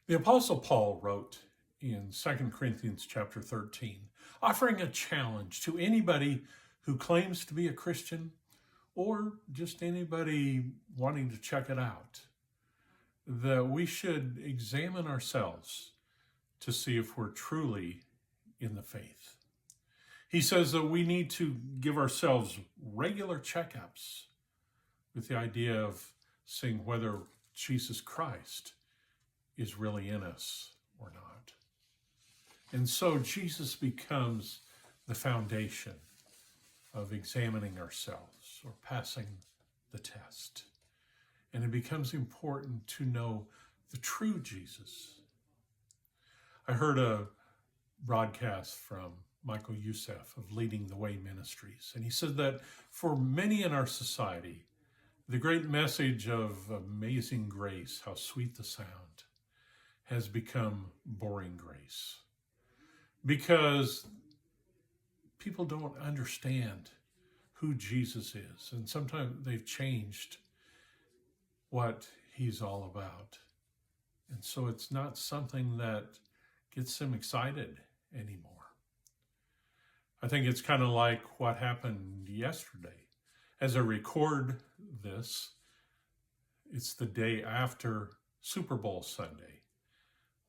The Apostle Paul wrote in 2 Corinthians chapter 13, offering a challenge to anybody who claims to be a Christian or just anybody wanting to check it out, that we should examine ourselves to see if we're truly in the faith. He says that we need to give ourselves regular checkups with the idea of seeing whether Jesus Christ is really in us or not. And so Jesus becomes the foundation of examining ourselves or passing the test. And it becomes important to know the true Jesus. I heard a broadcast from Michael Youssef of Leading the Way Ministries, and he said that for many in our society, the great message of amazing grace, how sweet the sound, has become boring grace. Because people don't understand who Jesus is, and sometimes they've changed what he's all about. And so it's not something that gets them excited anymore. I think it's kind of like what happened yesterday. As I record this, it's the day after Super Bowl Sunday,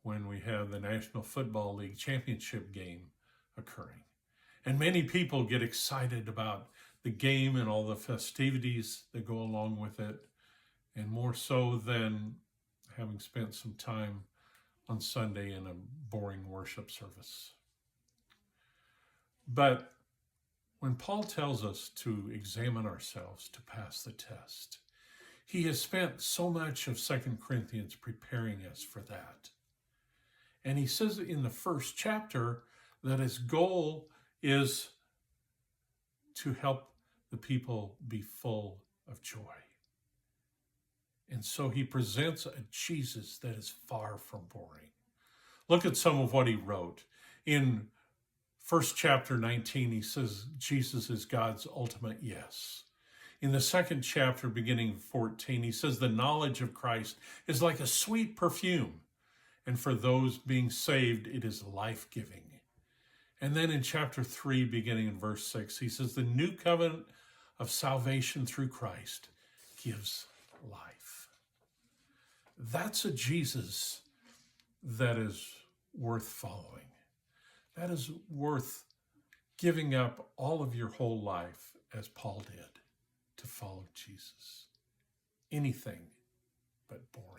when we have the National Football League championship game occurring. And many people get excited about the game and all the festivities that go along with it, and more so than having spent some time on Sunday in a boring worship service. But when Paul tells us to examine ourselves to pass the test, he has spent so much of 2 Corinthians preparing us for that. And he says in the first chapter that his goal is to help the people be full of joy. And so he presents a Jesus that is far from boring. Look at some of what he wrote. In first chapter 19, he says Jesus is God's ultimate yes. In the second chapter, beginning 14, he says the knowledge of Christ is like a sweet perfume, and for those being saved, it is life-giving. And then in chapter 3, beginning in verse 6, he says the new covenant of salvation through Christ gives life. That's a Jesus that is worth following. That is worth giving up all of your whole life, as Paul did, to follow Jesus. Anything but boring.